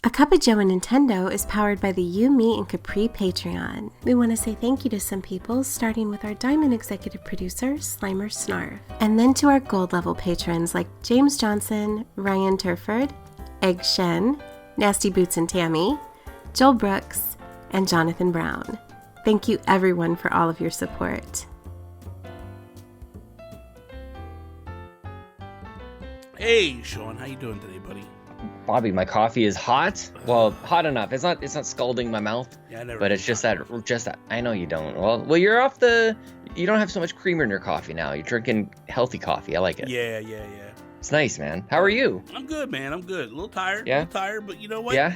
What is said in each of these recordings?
A Cuppa Joe Nintendo is powered by the You, Me, and Capri Patreon. We want to say thank you to some people, starting with our Diamond executive producer, Slimer Snarf, and then to our gold level patrons like James Johnson, Ryan Turford, Egg Shen, Nasty Boots and Tammy, Joel Brooks, and Jonathan Brown. Thank you everyone for all of your support. Hey, Sean, how you doing today, buddy? Bobby, my coffee is hot. Well, hot enough. It's not scalding my mouth. Yeah, I never. But it's just that. I know you don't. Well, you're off the. You don't have so much creamer in your coffee now. You're drinking healthy coffee. I like it. Yeah. It's nice, man. How are you? I'm good, man. I'm good. A little tired. Yeah. A little tired, but you know what? Yeah.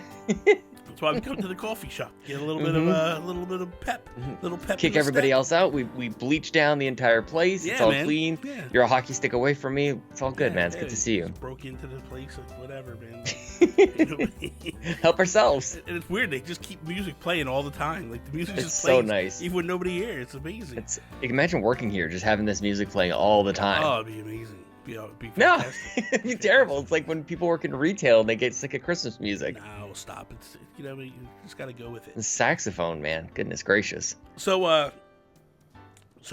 That's why we come to the coffee shop. Get a little bit of pep. Little pep. Kick everybody else out. We bleach down the entire place. Yeah, it's all man. clean. Yeah. You're a hockey stick away from me. It's all good, man. It's good to see you. Just broke into the place, like, whatever, man. Help ourselves. And it's weird. They just keep music playing all the time. Like the music It's just so plays nice. even when nobody here. It's amazing. You can imagine working here, just having this music playing all the time. Oh, it'd be amazing. It'd be No, fantastic. it'd be terrible. It's like when people work in retail and they get sick of Christmas music. No, stop. It's you just gotta go with it. The saxophone, man. Goodness gracious. So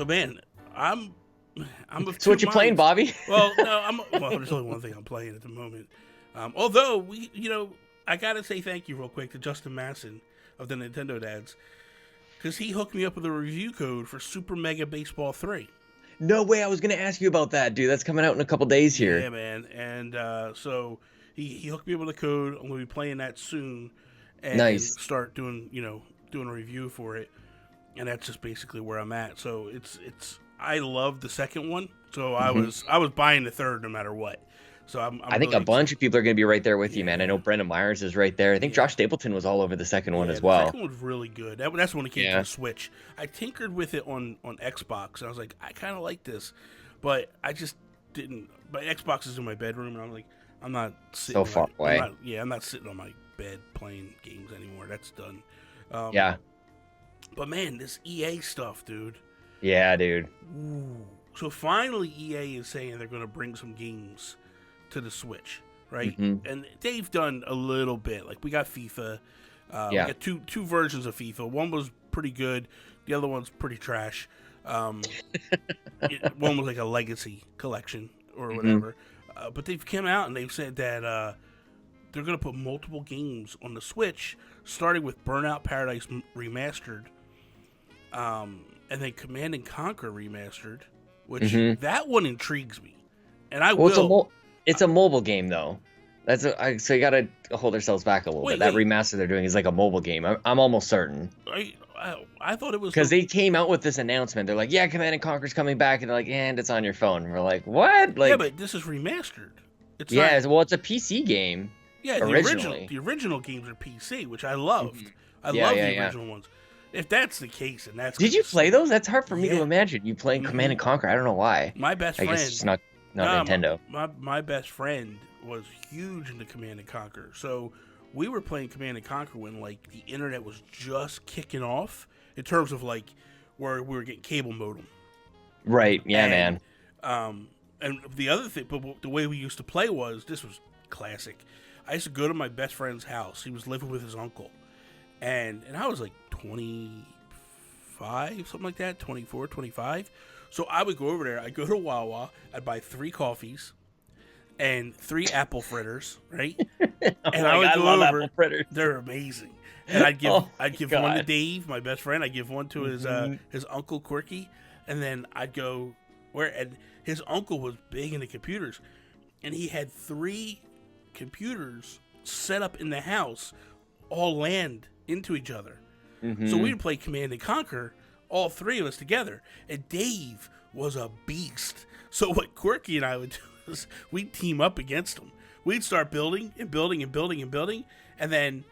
man, I'm of So what two you playing, minds. Bobby? Well, no, there's only one thing I'm playing at the moment. Although I gotta say thank you real quick to Justin Masson of the Nintendo Dads, because he hooked me up with a review code for Super Mega Baseball 3. No way. I was going to ask you about that, dude. That's coming out in a couple days here. Yeah, man. And so he hooked me up with a code. I'm gonna be playing that soon, and Nice. start doing a review for it. And that's just basically where I'm at. So it's I love the second one, so I was buying the third no matter what. So I think really a bunch of people are going to be right there with you, man. I know Brendan Myers is right there. I think Josh Stapleton was all over the second one as The well. second one was really good. That's when it came to the Switch. I tinkered with it on Xbox, and I was like, I kind of like this, but I just didn't. My Xbox is in my bedroom, and I'm like, I'm not sitting So far away. I'm not sitting on my bed playing games anymore. That's done. Yeah. But man, this EA stuff, dude. Yeah, dude. Ooh. So finally, EA is saying they're going to bring some games to the Switch, right? Mm-hmm. And they've done a little bit. Like we got FIFA. We got two versions of FIFA. One was pretty good. The other one's pretty trash. One was like a legacy collection or whatever. But they've come out and they've said that they're going to put multiple games on the Switch, starting with Burnout Paradise Remastered, and then Command and Conquer Remastered, which that one intrigues me. And I will. It's a mobile game, though. So you got to hold ourselves back a little bit. That remaster they're doing is like a mobile game. I'm almost certain. I thought it was because they came out with this announcement. They're like, "Yeah, Command and Conquer's coming back," and they're like, "And it's on your phone." And we're like, "What?" Like, yeah, but this is remastered. It's well, it's a PC game. Yeah, the original games are PC, which I loved. I love the original ones. If that's the case, and that's did you play those? That's hard for me to imagine you playing Command and Conquer. I don't know why. My best friend. I guess it's not Nintendo. My best friend was huge into Command and Conquer, so we were playing Command and Conquer when like the internet was just kicking off in terms of like where we were getting cable modem. Right. Yeah, man. And the other thing, but the way we used to play this was classic. I used to go to my best friend's house. He was living with his uncle, and I was like 25, something like that, 24, 25. So I would go over there. I'd go to Wawa. I'd buy 3 coffees and 3 apple fritters, right? And I would go over. Apple fritters. They're amazing. And I'd give one to Dave, my best friend. I'd give one to his uncle Quirky, and then I'd go and his uncle was big into computers, and he had 3 computers set up in the house, all land into each other. So we'd play Command and Conquer, all 3 of us together. And Dave was a beast. So what Quirky and I would do is we'd team up against him. We'd start building and building and building and building, and then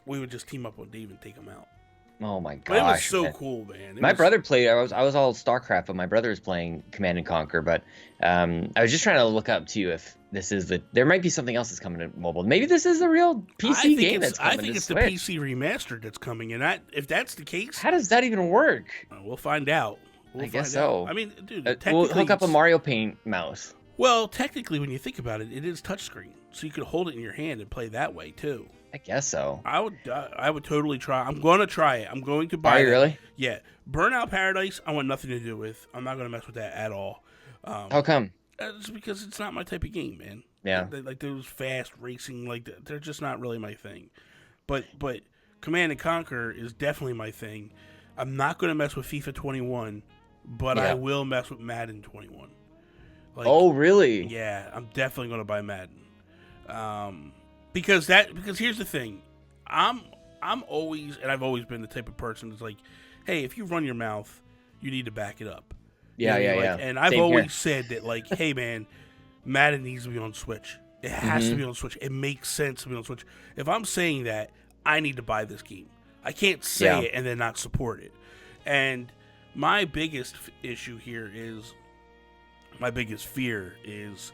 we would just team up on Dave and take him out. Oh my gosh! But it was so cool, man. My brother played. I was all StarCraft, but my brother was playing Command and Conquer. But I was just trying to look up too if this is there might be something else that's coming to mobile. Maybe this is the real PC game that's coming. I think to it's Switch. the PC remastered that's coming, and if that's the case, how does that even work? We'll find out. I guess so. I mean, dude, we'll hook up a Mario Paint mouse. Well, technically, when you think about it, it is touchscreen, so you could hold it in your hand and play that way too. I guess so. I would totally try. I'm going to try it. I'm going to buy it. Are you really? Yeah. Burnout Paradise, I want nothing to do with. I'm not going to mess with that at all. How come? It's because it's not my type of game, man. Yeah. Like those fast racing, like they're just not really my thing. But Command and Conquer is definitely my thing. I'm not going to mess with FIFA 21, but I will mess with Madden 21. Like, oh, really? Yeah, I'm definitely going to buy Madden. Because here's the thing. I'm always, and I've always been the type of person that's like, hey, if you run your mouth, you need to back it up. Yeah, you know, yeah. And I've Same always here. said that, like, hey, man, Madden needs to be on Switch. It has to be on Switch. It makes sense to be on Switch. If I'm saying that, I need to buy this game. I can't say it and then not support it. And my biggest issue here is, my biggest fear is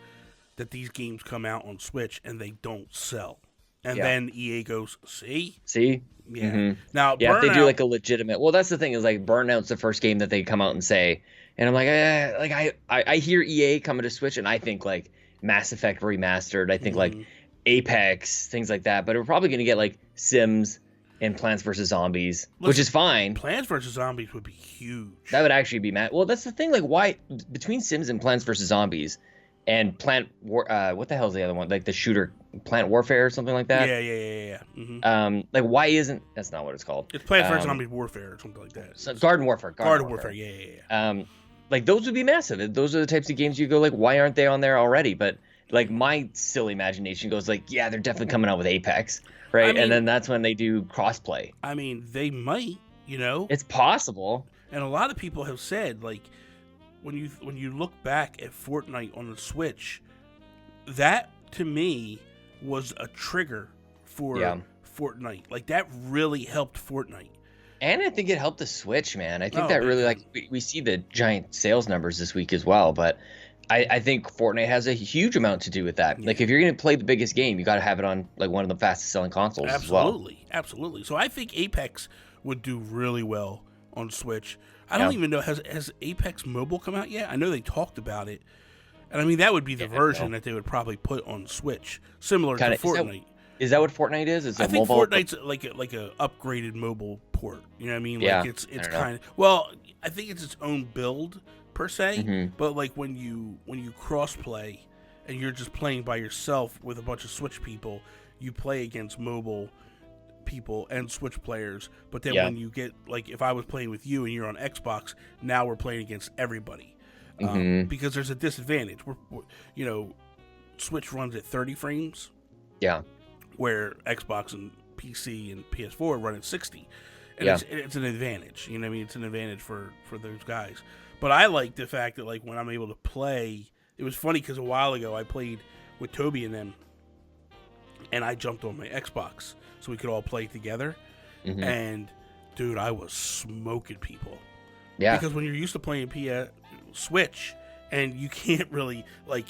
that these games come out on Switch and they don't sell. And then EA goes, see? Yeah. Now, yeah, Burnout, if they do like a legitimate. Well, that's the thing is like Burnout's the first game that they come out and say, and I'm like, I hear EA coming to Switch, and I think like Mass Effect remastered. I think like Apex, things like that. But we're probably gonna get like Sims and Plants vs Zombies, which is fine. Plants vs Zombies would be huge. That would actually be mad. Well, that's the thing. Like, why between Sims and Plants vs Zombies and what the hell is the other one? Like the shooter Plant Warfare or something like that. Yeah. Like, why isn't that's not what it's called? It's Plants vs Zombies Warfare or something like that. So Garden Warfare. Garden Warfare. Yeah. Like those would be massive. Those are the types of games you go like, why aren't they on there already? But like my silly imagination goes like, yeah, they're definitely coming out with Apex, right? I mean, and then that's when they do crossplay. I mean, they might, you know. It's possible. And a lot of people have said like, when you look back at Fortnite on the Switch, that to me was a trigger for Fortnite. Like that really helped Fortnite. And I think it helped the Switch, man. I think that really, like, we see the giant sales numbers this week as well, but I think Fortnite has a huge amount to do with that. Yeah. Like, if you're going to play the biggest game, you got to have it on, like, one of the fastest-selling consoles as well. Absolutely. So I think Apex would do really well on Switch. I don't even know, has Apex Mobile come out yet? I know they talked about it. And, I mean, that would be the version that they would probably put on Switch, similar to Fortnite. Is that what Fortnite is? I think Fortnite's like a upgraded mobile port. You know what I mean? Like it's kind of, well, I think it's its own build per se. But like when you cross play and you're just playing by yourself with a bunch of Switch people, you play against mobile people and Switch players. But then when you get, like, if I was playing with you and you're on Xbox, now we're playing against everybody because there's a disadvantage. You know, Switch runs at 30 frames. Yeah. Where Xbox and PC and PS4 run at 60. And it's an advantage. You know what I mean? It's an advantage for those guys. But I like the fact that, like, when I'm able to play, it was funny because a while ago I played with Toby and them, and I jumped on my Xbox so we could all play together. And, dude, I was smoking people. Yeah. Because when you're used to playing Switch, and you can't really, like,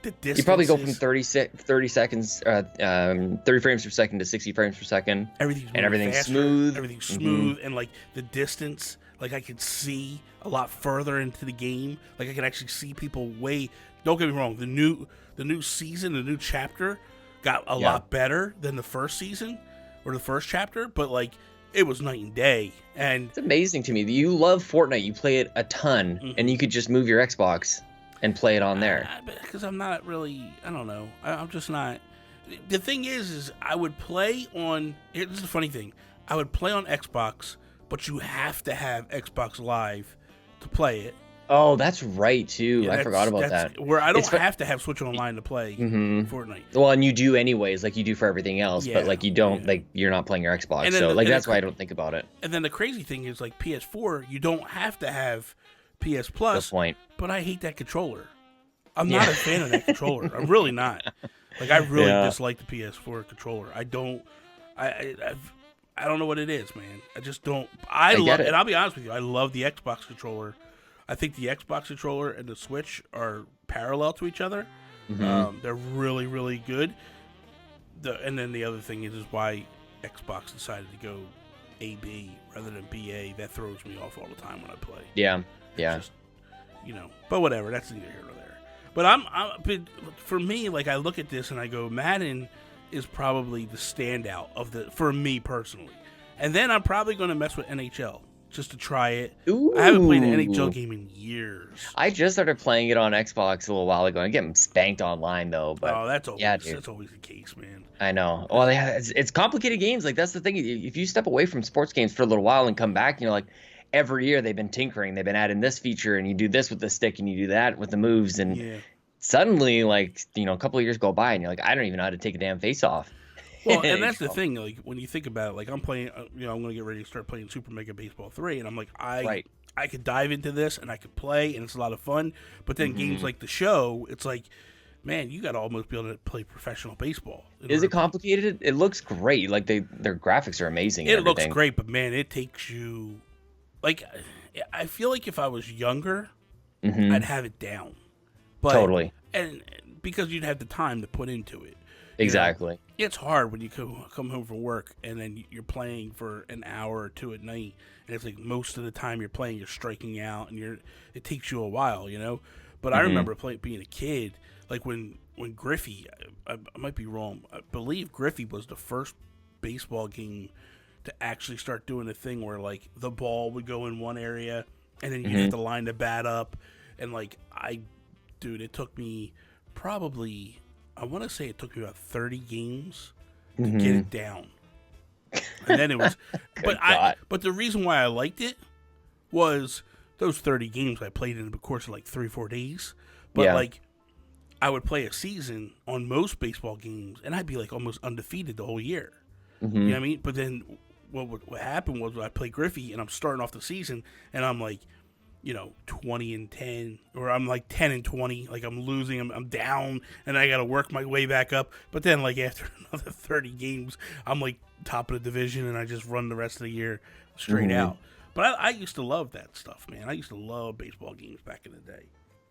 the distance. You probably go from 30 seconds, 30 frames per second to 60 frames per second. Everything's smooth. Everything's smooth, and like the distance, like I could see a lot further into the game. Like I could actually see people way. Don't get me wrong. The new season, the new chapter, got a lot better than the first season or the first chapter. But like it was night and day. And it's amazing to me that you love Fortnite. You play it a ton, and you could just move your Xbox and play it on there. Because I'm not really, I don't know. I'm just not. The thing is I would play on, this is the funny thing. I would play on Xbox, but you have to have Xbox Live to play it. Oh, that's right, too. I forgot about that. Where I don't have to have Switch Online to play Fortnite. Well, and you do anyways, like you do for everything else, but like you don't, like you're not playing your Xbox. So like that's why I don't think about it. And then the crazy thing is like PS4, you don't have to have PS Plus, but I hate that controller. I'm not a fan of that controller. I'm really not. Like I really dislike the PS4 controller. I don't know what it is, man. I just don't. I love it. And I'll be honest with you, I love the Xbox controller. I think the Xbox controller and the Switch are parallel to each other. They're really, really good. And then the other thing is why Xbox decided to go AB rather than BA. That throws me off all the time when I play. Yeah. Just, but whatever. That's neither here nor there. but for me, like I look at this and I go, Madden is probably the standout for me personally, and then I'm probably going to mess with NHL just to try it. Ooh. I haven't played an NHL game in years. I just started playing it on Xbox a little while ago. I'm getting spanked online though, but that's always the case, man. I know. Well, it's complicated games. Like that's the thing. If you step away from sports games for a little while and come back, like every year they've been tinkering. They've been adding this feature, and you do this with the stick, and you do that with the moves, and suddenly, like a couple of years go by, and you're like, I don't even know how to take a damn face off. Well, and that's the thing. Like when you think about it, like I'm playing, I'm going to get ready to start playing Super Mega Baseball 3, and I'm like, I could dive into this and I could play, and it's a lot of fun. But then games like the show, it's like, man, you got to almost be able to play professional baseball. Is it complicated? It looks great. Like their graphics are amazing. It looks great, but man, it takes you. Like, I feel like if I was younger, I'd have it down. But, totally. And because you'd have the time to put into it. Exactly. It's hard when you come home from work and then you're playing for an hour or two at night, and it's like most of the time you're playing, you're striking out, and it takes you a while, But I remember being a kid, like when Griffey, I might be wrong, I believe Griffey was the first baseball game to actually start doing a thing where like the ball would go in one area and then you have to line the bat up, and like it took me probably. I want to say it took me about 30 games to get it down. And then it was but the reason why I liked it was those 30 games I played in the course of like 3-4 days. But like I would play a season on most baseball games and I'd be like almost undefeated the whole year. You know what I mean? But then what happened was I played Griffey and I'm starting off the season and I'm like 20-10, or I'm like 10-20, like I'm losing, I'm down, and I got to work my way back up. But then, like after another 30 games, I'm like top of the division, and I just run the rest of the year straight out. But I used to love that stuff, man. I used to love baseball games back in the day.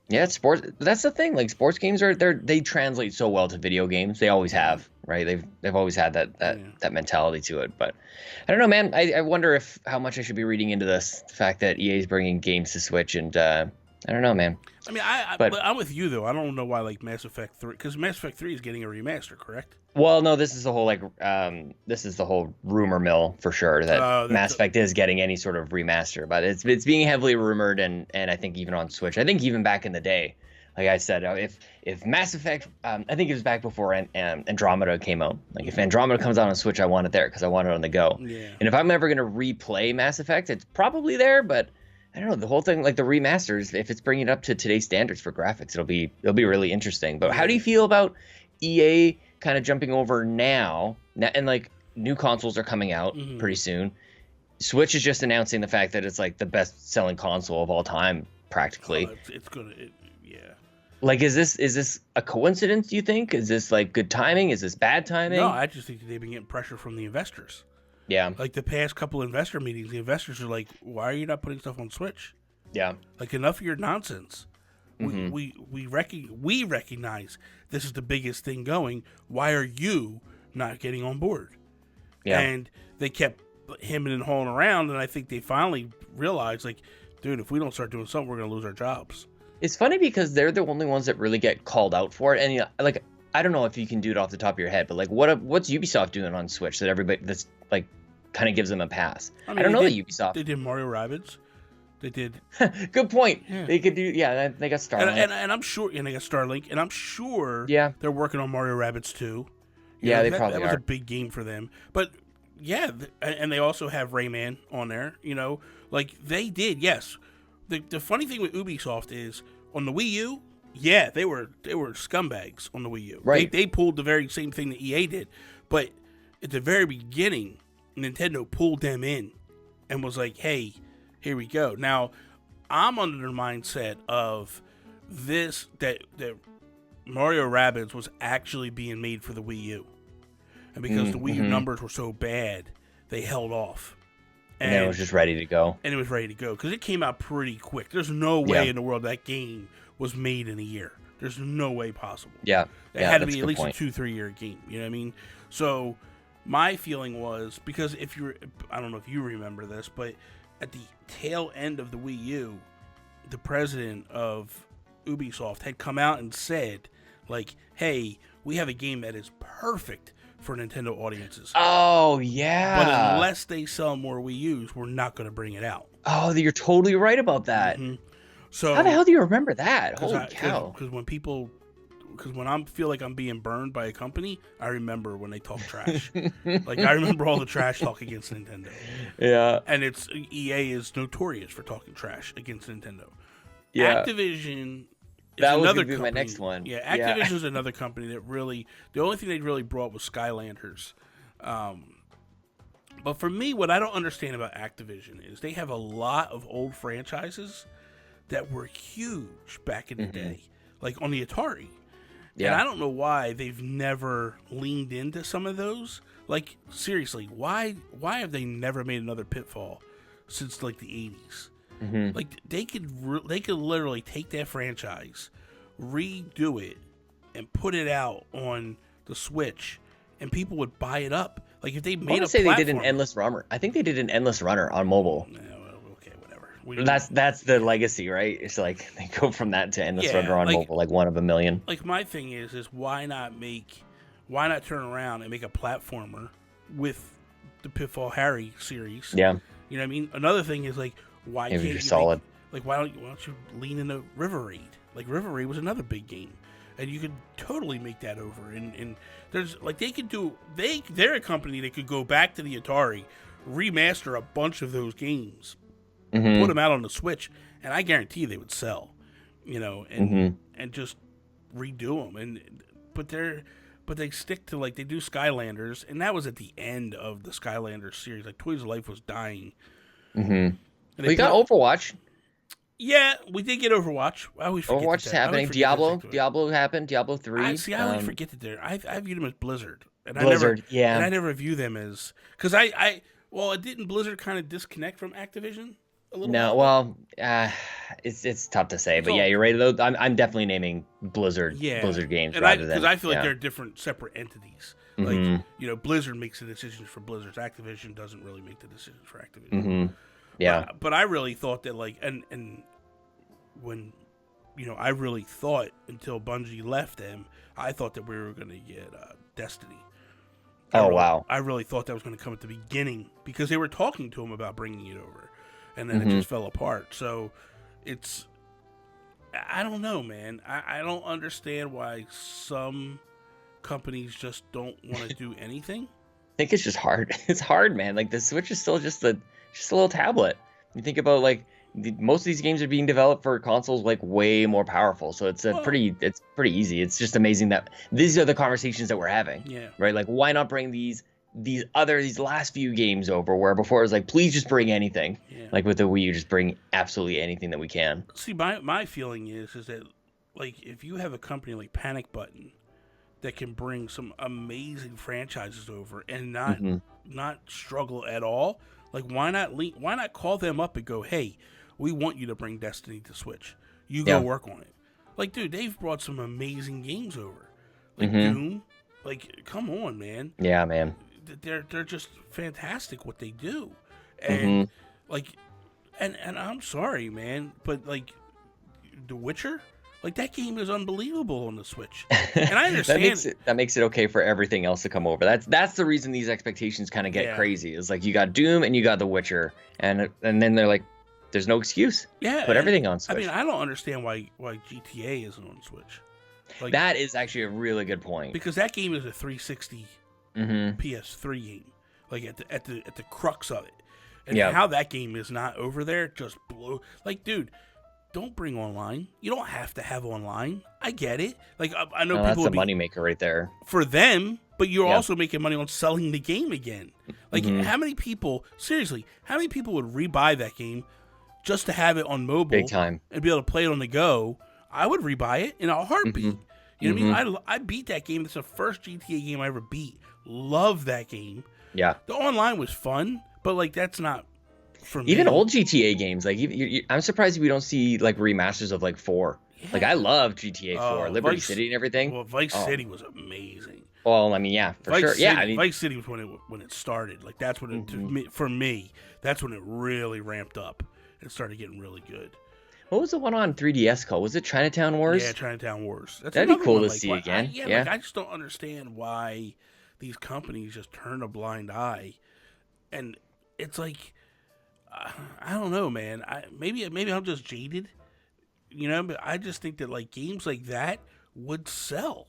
Yeah, it's sports. That's the thing. Like sports games they translate so well to video games. They always have, right? They've always had that mentality to it. But I don't know, man. I wonder how much I should be reading into this. The fact that EA is bringing games to Switch, and I don't know, man. I mean, I'm with you though. I don't know why like Mass Effect 3, because Mass Effect 3 is getting a remaster, correct? Well, no, this is the whole rumor mill for sure that Mass Effect is getting any sort of remaster, but it's being heavily rumored, and I think even on Switch. I think even back in the day, like I said, if Mass Effect, I think it was back before Andromeda came out. Like if Andromeda comes out on Switch, I want it there because I want it on the go. Yeah. And if I'm ever gonna replay Mass Effect, it's probably there, but I don't know, the whole thing, like the remasters, if it's bringing it up to today's standards for graphics, it'll be really interesting. But how do you feel about EA kind of jumping over now, and like new consoles are coming out pretty soon? Switch is just announcing the fact that it's like the best selling console of all time, practically. Like, is this a coincidence, do you think? Is this like good timing? Is this bad timing? No, I just think that they've been getting pressure from the investors. Yeah. Like the past couple investor meetings, the investors are like, why are you not putting stuff on Switch? Yeah. Like, enough of your nonsense. We recognize this is the biggest thing going. Why are you not getting on board? Yeah. And they kept hemming and hawing around, and I think they finally realized, like, dude, if we don't start doing something, we're going to lose our jobs. It's funny because they're the only ones that really get called out for it. And like, I don't know if you can do it off the top of your head, but like, what's Ubisoft doing on Switch that everybody that's like kind of gives them a pass? I don't know that Ubisoft. They did Mario Rabbids. They did. Good point. Yeah. They could do. Yeah, they got Starlink. And I'm sure. And they got Starlink. And I'm sure. Yeah. They're working on Mario Rabbids too. They probably are. That was a big game for them. But yeah, and they also have Rayman on there. Like they did. Yes. The funny thing with Ubisoft is on the Wii U. Yeah, they were scumbags on the Wii U. Right. They pulled the very same thing that EA did, but at the very beginning, Nintendo pulled them in and was like, "Hey, here we go." Now, I'm under the mindset of this that Mario Rabbids was actually being made for the Wii U, and because the Wii U numbers were so bad, they held off. And it was just ready to go. And it was ready to go because it came out pretty quick. There's no way in the world that game was made in a year. There's no way possible. Yeah. It had to be at least a 2-3 year game. You know what I mean? So my feeling was, because I don't know if you remember this, but at the tail end of the Wii U, the president of Ubisoft had come out and said, like, hey, we have a game that is perfect for Nintendo audiences. Oh, yeah. But unless they sell more Wii U's, we're not going to bring it out. Oh, you're totally right about that. So how the hell do you remember that? Holy cow. Because when I feel like I'm being burned by a company, I remember when they talk trash. Like, I remember all the trash talk against Nintendo. Yeah. And EA is notorious for talking trash against Nintendo. Yeah. Activision is that was another gonna be company. My next one. Yeah, Activision is another company that really, the only thing they really brought was Skylanders. But for me, what I don't understand about Activision is they have a lot of old franchises that were huge back in the day, like on the Atari. Yeah. And I don't know why they've never leaned into some of those. Like, seriously, why have they never made another Pitfall since like the 80s? Like, they could literally take that franchise, redo it, and put it out on the Switch, and people would buy it up. Like, if they made they did an endless runner. I think they did an endless runner on mobile. Okay, whatever. That's the legacy, right? It's like they go from that to endless runner on mobile, like one of a million. Like, my thing is why not turn around and make a platformer with the Pitfall Harry series? Yeah. You know what I mean? Another thing is, like, why can't you solid? Why don't you lean into River Raid? Like, River Raid was another big game, and you could totally make that over. And there's, like, they're a company that could go back to the Atari, remaster a bunch of those games, put them out on the Switch, and I guarantee they would sell. You know, and just redo them. But they stick to, like, they do Skylanders, and that was at the end of the Skylanders series. Like, Toys of Life was dying. We got Overwatch. Yeah, we did get Overwatch. I always forget Overwatch is happening. Diablo happened. Diablo 3. I always forget that I view them as Blizzard. And Blizzard, And I never view them as... Because didn't Blizzard kind of disconnect from Activision a little bit? No, well, it's tough to say. But yeah, you're right. Though I'm definitely naming Blizzard games rather than... Because I feel like they're different, separate entities. Like, you know, Blizzard makes the decisions for Blizzard. Activision doesn't really make the decisions for Activision. Yeah. But I really thought that, like, and when, you know, I really thought until Bungie left them, I thought that we were going to get Destiny. Wow. I really thought that was going to come at the beginning because they were talking to him about bringing it over, and then it just fell apart. So I don't know, man. I don't understand why some companies just don't want to do anything. I think it's just hard. It's hard, man. Like, the Switch is still just a little tablet. You think about, like, most of these games are being developed for consoles, like, way more powerful. So it's pretty easy. It's just amazing that these are the conversations that we're having. Yeah. Right. Like, why not bring these last few games over where before it was like, please just bring anything. Yeah. Like with the Wii, you just bring absolutely anything that we can. See, my feeling is that, like, if you have a company like Panic Button that can bring some amazing franchises over and not struggle at all, like, why not call them up and go, hey, we want you to bring Destiny to Switch. You go work on it. Like, dude, they've brought some amazing games over. Like Doom. Like, come on, man. Yeah, man. They're just fantastic what they do. And like, and I'm sorry, man, but, like, The Witcher, like, that game is unbelievable on the Switch. And I understand that makes it okay for everything else to come over. That's the reason these expectations kind of get crazy. Is like, you got Doom and you got The Witcher, and then they're like, there's no excuse. Yeah, put everything on Switch. I mean, I don't understand why GTA isn't on Switch. Like, that is actually a really good point, because that game is a 360 PS3 game. Like, at the crux of it, and how that game is not over there just blow. Like, dude, don't bring online. You don't have to have online. I get it. Like, I know people. That's a moneymaker right there for them, but you're also making money on selling the game again. Like, how many people would rebuy that game just to have it on mobile, big time, and be able to play it on the go? I would rebuy it in a heartbeat. You know what I mean? I beat that game. It's the first GTA game I ever beat. Love that game. Yeah. The online was fun, but, like, that's not for me. Even old GTA games, like, I'm surprised we don't see, like, remasters of, like, 4. Yeah. Like, I love GTA 4, Liberty City and everything. Well, Vice City was amazing. Well, I mean, yeah, for sure. City, yeah, I mean, Vice City was when it started. Like, that's when for me, that's when it really ramped up and started getting really good. What was the one on 3DS called? Was it Chinatown Wars? Yeah, Chinatown Wars. That's That'd be cool one, to like, see again. I just don't understand why these companies just turn a blind eye, and it's like, I don't know, man. Maybe I'm just jaded, but I just think that like games like that would sell.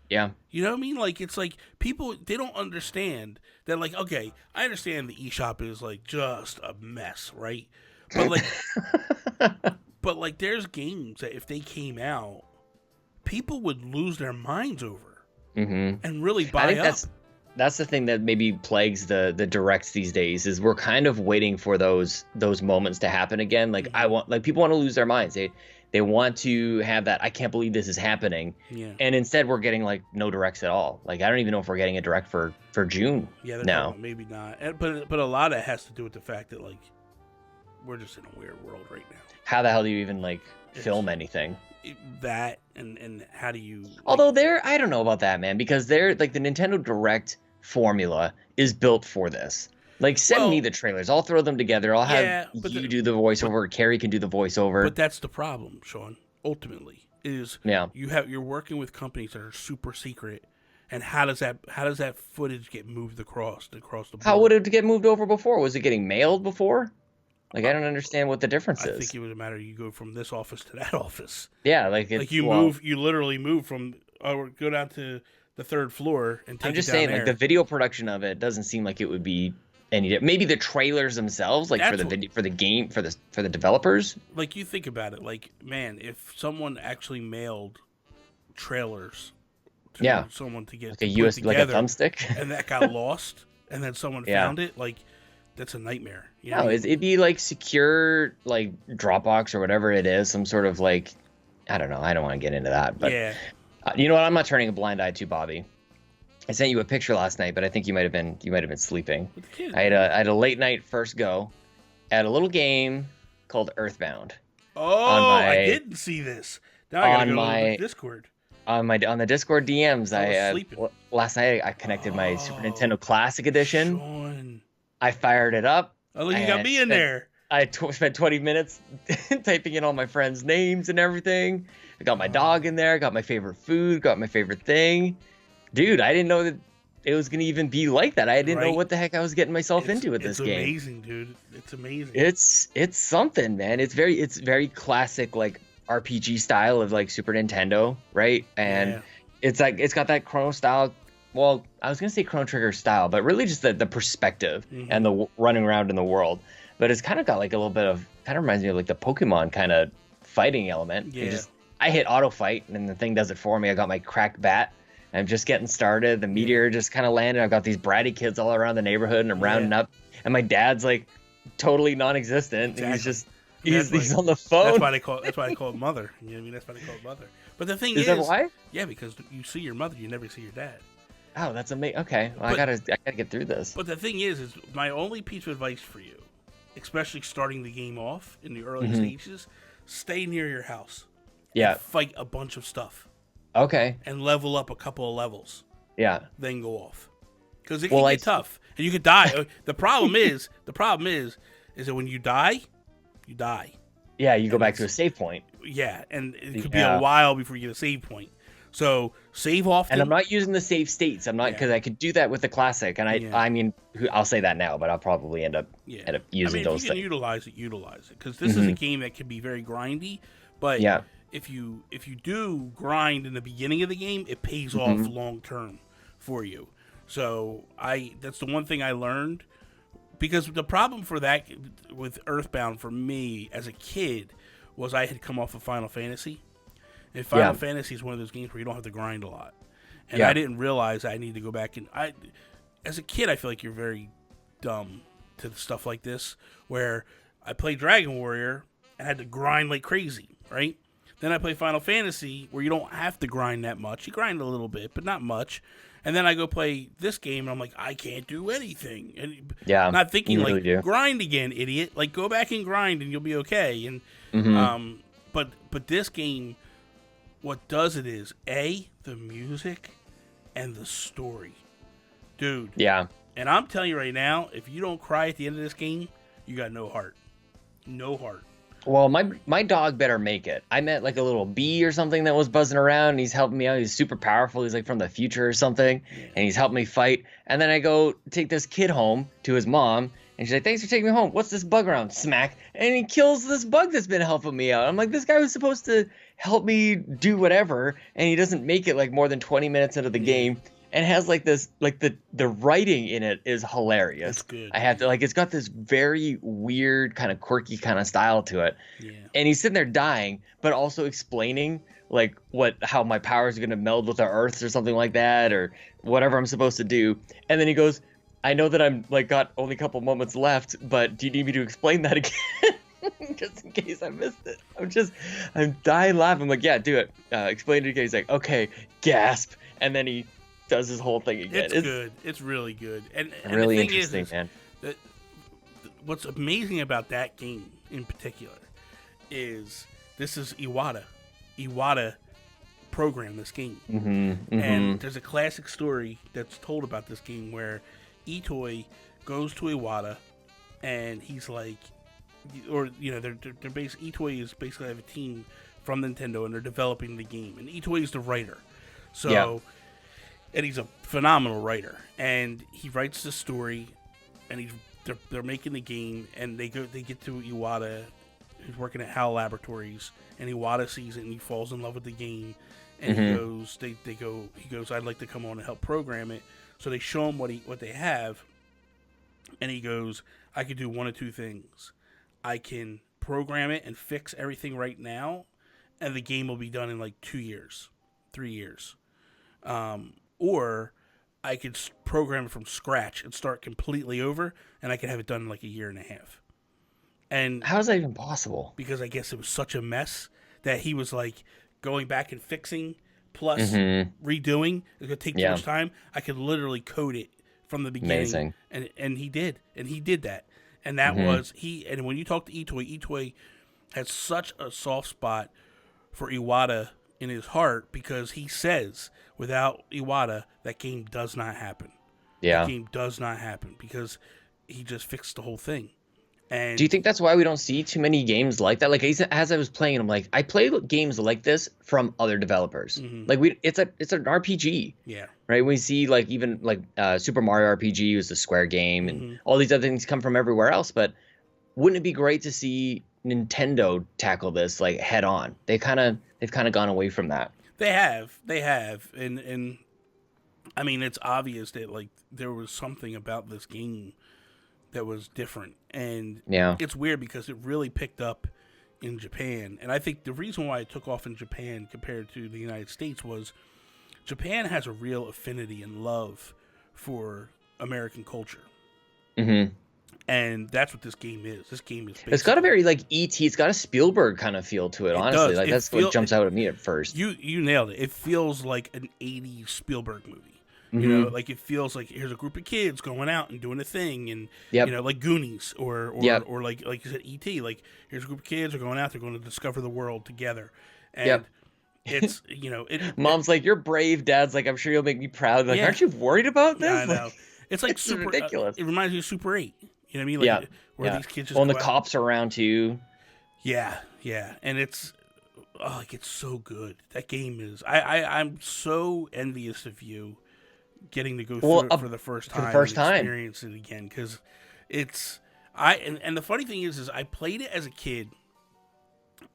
Yeah. You know what I mean? Like, it's like people, they don't understand that, like, okay, I understand the eShop is like just a mess, right? But like, there's games that if they came out, people would lose their minds over and really buy I think up. That's the thing that maybe plagues the directs these days is we're kind of waiting for those moments to happen again. Like people want to lose their minds. They want to have that I can't believe this is happening. Yeah. And instead we're getting like no directs at all. Like I don't even know if we're getting a direct for June. Yeah, now. Maybe not. But a lot of it has to do with the fact that like we're just in a weird world right now. How the hell do you even like film anything? That and how do you Although I don't know about that, man, because they're like the Nintendo Direct formula is built for this. Like send me the trailers. I'll throw them together. I'll have you do the voiceover. Carrie can do the voiceover. But that's the problem, Sean. Ultimately, is you're working with companies that are super secret, and how does that footage get moved across the board? How would it get moved over before? Was it getting mailed before? Like I don't understand what the difference is. I think it would matter. You go from this office to that office. Yeah, you literally move from go down to the third floor and take. I'm just saying, like the video production of it doesn't seem like it would be any. Maybe the trailers themselves, like for the game, for the developers. Like you think about it, like man, if someone actually mailed trailers to someone to get like a USB, like a thumbstick, and that got lost, and then someone found it, like that's a nightmare. No, it'd be like secure, like Dropbox or whatever it is, some sort of like, I don't know. I don't want to get into that, but you know what? I'm not turning a blind eye to, Bobby. I sent you a picture last night, but I think you might have been sleeping. I had a late night first go at a little game called Earthbound. Oh, I didn't see this. Now I gotta go to the Discord. On the Discord DMs, last night I connected my Super Nintendo Classic Edition. Sean. I fired it up. Oh, look, you got me in there. I spent 20 minutes typing in all my friends' names and everything. I got my dog in there, got my favorite food, got my favorite thing. Dude, I didn't know that it was going to even be like that. I didn't know what the heck I was getting myself into with this game. It's amazing, dude. It's amazing. It's something, man. It's very classic, like RPG style of like Super Nintendo, right? And it's like it's got that Chrono style. Well, I was gonna say Chrono Trigger style, but really just the perspective and the running around in the world. But it's kind of got like a little bit of, kind of reminds me of like the Pokemon kind of fighting element. Yeah. I hit auto fight and the thing does it for me. I got my cracked bat. I'm just getting started. The meteor just kind of landed. I've got these bratty kids all around the neighborhood and I'm rounding up. And my dad's like totally non-existent. Exactly. And he's on the phone. That's why they call it mother. You know what I mean? That's why they call it mother. But the thing is that why? Yeah, because you see your mother, you never see your dad. Oh, that's amazing. Okay, well, I gotta get through this. But the thing is my only piece of advice for you, especially starting the game off in the early stages, stay near your house. Yeah. And fight a bunch of stuff. Okay. And level up a couple of levels. Yeah. Then go off, because it can get tough, and you could die. The problem is that when you die, you die. Yeah, you go back to a save point. Yeah, and it could be a while before you get a save point. So save often. And I'm not using the save states. I'm not, because I could do that with the classic. And I mean, I'll say that now, but I'll probably end up using those things. If you can utilize it, because this is a game that can be very grindy. But if you do grind in the beginning of the game, it pays off long term for you. So that's the one thing I learned, because the problem for that with Earthbound for me as a kid was I had come off of Final Fantasy. And Final Fantasy is one of those games where you don't have to grind a lot. And I didn't realize I need to go back. And as a kid, I feel like you're very dumb to stuff like this, where I played Dragon Warrior and had to grind like crazy, right? Then I play Final Fantasy, where you don't have to grind that much. You grind a little bit, but not much. And then I go play this game, and I'm like, I can't do anything. And not thinking, like, grind again, idiot. Like, go back and grind, and you'll be okay. And but this game, what does it is, the music and the story. Dude. Yeah. And I'm telling you right now, if you don't cry at the end of this game, you got no heart. No heart. Well, my dog better make it. I met like a little bee or something that was buzzing around, and he's helping me out. He's super powerful. He's like from the future or something, and he's helping me fight. And then I go take this kid home to his mom, and she's like, "Thanks for taking me home. What's this bug around?" Smack, and he kills this bug that's been helping me out. I'm like, this guy was supposed to help me do whatever, and he doesn't make it like more than 20 minutes into the game. And has like this, like the writing in it is hilarious. That's good. I have to like, it's got this very weird kind of quirky kind of style to it. Yeah. And he's sitting there dying, but also explaining like how my powers are going to meld with the Earth's or something like that, or whatever I'm supposed to do. And then he goes, "I know that I'm like got only a couple moments left, but do you need me to explain that again?" Just in case I missed it. I'm dying laughing. I'm like, "Yeah, do it. Explain it again." He's like, "Okay," gasp. And then he does his whole thing again. It's good. It's really good. And really the thing interesting, is man. That what's amazing about that game in particular is this is Iwata. Iwata programmed this game. And there's a classic story that's told about this game where Itoi goes to Iwata and he's like, or they're basically, Itoi is basically have a team from Nintendo and they're developing the game, and Itoi is the writer. So. Yeah. And he's a phenomenal writer, and he writes the story, and they're making the game, and they get to Iwata, who's working at HAL Laboratories, and Iwata sees it, and he falls in love with the game, and he goes, "I'd like to come on and help program it." So they show him what they have, and he goes, "I could do one of two things. I can program it and fix everything right now, and the game will be done in like 2 years, 3 years. Or I could program it from scratch and start completely over, and I could have it done in like a year and a half." And how is that even possible? Because I guess it was such a mess that he was like going back and fixing plus redoing. It's gonna take too much time. I could literally code it from the beginning. Amazing. And he did that. And that was and when you talk to Itoi has such a soft spot for Iwata in his heart, because he says without Iwata that game does not happen. Yeah. That game does not happen because he just fixed the whole thing. And do you think that's why we don't see too many games like that? Like as I was playing, I'm like, I play games like this from other developers. Like it's an RPG. Yeah. Right. We see like even like Super Mario RPG was a Square game, and all these other things come from everywhere else. But wouldn't it be great to see Nintendo tackle this like head on? They've kind of gone away from that. They have, and I mean, it's obvious that like there was something about this game that was different, and it's weird because it really picked up in Japan, and I think the reason why it took off in Japan compared to the United States was Japan has a real affinity and love for American culture. And that's what this game is. This game is basically... It's got a very, like, E.T., it's got a Spielberg kind of feel to it, honestly. Does. Like, that's what jumps out at me at first. You nailed it. It feels like an 80s Spielberg movie. You know, like, it feels like here's a group of kids going out and doing a thing, and, you know, like Goonies, or like you said, E.T., like, here's a group of kids are going out, they're going to discover the world together. And it's, you know... Mom's like, "You're brave." Dad's like, "I'm sure you'll make me proud." Like, aren't you worried about this? I know. It's like super ridiculous. It reminds me of Super 8. You know what I mean? Like, where these kids just and the cops are around too. Yeah, and it's so good. That game is. I'm so envious of you getting to go through it for the first time. Experience it again, because it's and the funny thing is I played it as a kid,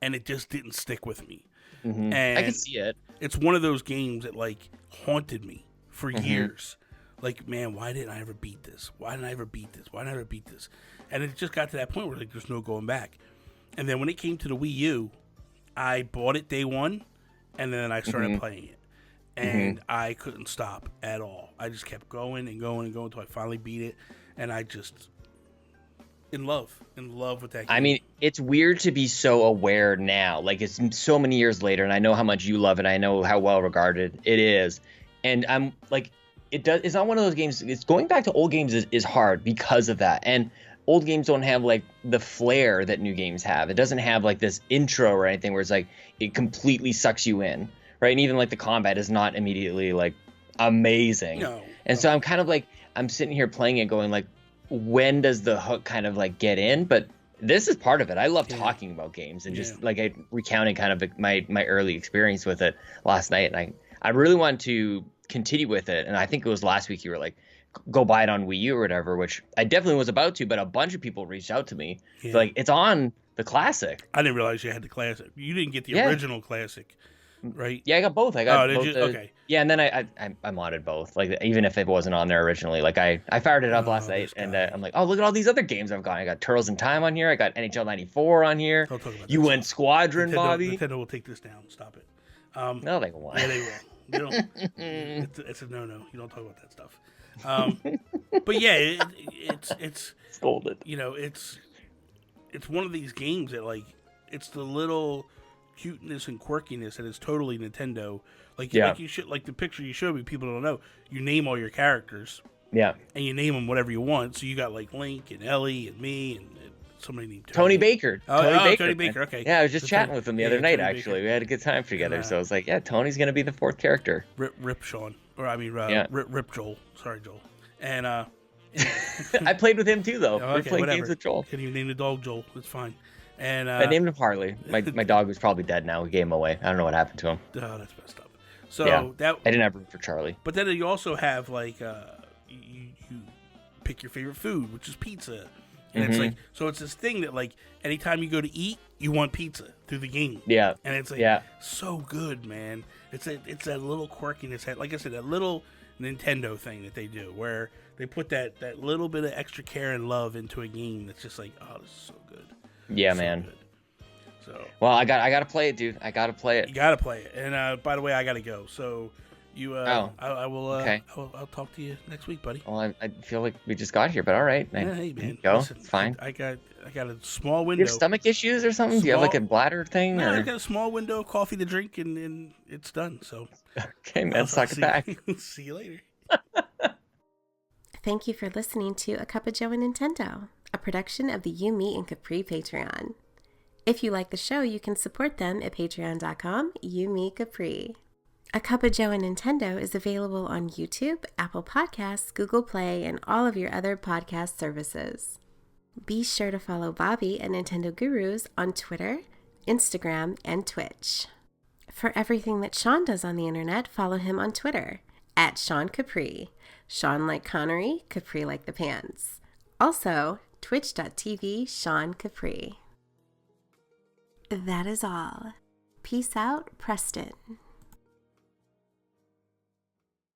and it just didn't stick with me. And I can see it. It's one of those games that like haunted me for years. Like, man, why didn't I ever beat this? Why didn't I ever beat this? Why didn't I ever beat this? And it just got to that point where like there's no going back. And then when it came to the Wii U, I bought it day one, and then I started playing it. And I couldn't stop at all. I just kept going and going and going until I finally beat it. And I just... in love with that game. I mean, it's weird to be so aware now. Like, it's so many years later, and I know how much you love it. I know how well regarded it is. And I'm like... It's not one of those games. It's going back to old games is hard because of that. And old games don't have like the flair that new games have. It doesn't have like this intro or anything where it's like it completely sucks you in, right? And even like the combat is not immediately like amazing. No. And so I'm kind of like, I'm sitting here playing it going like, when does the hook kind of like get in? But this is part of it. I love talking about games and just like recounting kind of my early experience with it last night. And I really wanted to continue with it. And I think it was last week you were like, go buy it on Wii U or whatever, which I definitely was about to, but a bunch of people reached out to me. Yeah. Like, it's on the classic. I didn't realize you had the classic. You didn't get the original classic, right? Yeah, I got both. I got both. Okay. Yeah, and then I modded both. Like, even if it wasn't on there originally, like I fired it up last night, and I'm like, oh, look at all these other games I've got. I got Turtles in Time on here. I got NHL '94 on here. Don't talk about you went Squadron, Bobby. Nintendo will take this down. Stop it. No, they won't. Yeah, they will. You don't, it's a no-no. You don't talk about that stuff. But yeah, it's scolded. You know, it's one of these games that, like, it's the little cuteness and quirkiness that is totally Nintendo. Like you should, like the picture you showed me. People don't know. You name all your characters. Yeah. And you name them whatever you want. So you got like Link and Ellie and me and somebody named Tony Baker. Tony Baker. Okay. Yeah, I was just chatting with him the other night. Actually, Baker. We had a good time together. So I was like, yeah, Tony's gonna be the fourth character. Rip Sean, or I mean, Rip Joel. Sorry, Joel. And I played with him too, though. We played games with Joel. Can you name the dog Joel? It's fine. And I named him Harley. My dog was probably dead now. We gave him away. I don't know what happened to him. Oh, that's messed up. So I didn't have room for Charlie. But then you also have like you pick your favorite food, which is pizza. And it's like, so it's this thing that, like, anytime you go to eat, you want pizza through the game. Yeah. And it's like so good, man. It's that little quirkiness, like I said, that little Nintendo thing that they do, where they put that little bit of extra care and love into a game that's just like, oh, this is so good. Yeah, so man. Good. So well, I gotta play it, dude. I gotta play it. You gotta play it. And by the way, I gotta go. So you, I will. Okay. I'll talk to you next week, buddy. Well, I feel like we just got here, but all right. Hey, man. Go. Listen, it's fine. I got a small window. You have stomach issues or something? Do you have like a bladder thing? No, or? I got a small window of coffee to drink, and it's done. So. Okay, man. Suck it back. See you later. Thank you for listening to A Cuppa Joe Nintendo, a production of the You, Me, and Capri Patreon. If you like the show, you can support them at patreon.com/YouMeCapri. A Cuppa Joe Nintendo is available on YouTube, Apple Podcasts, Google Play, and all of your other podcast services. Be sure to follow Bobby at Nintendo Gurus on Twitter, Instagram, and Twitch. For everything that Sean does on the internet, follow him on Twitter at Sean Capri. Sean like Connery, Capri like the pants. Also, twitch.tv Sean Capri. That is all. Peace out, Preston.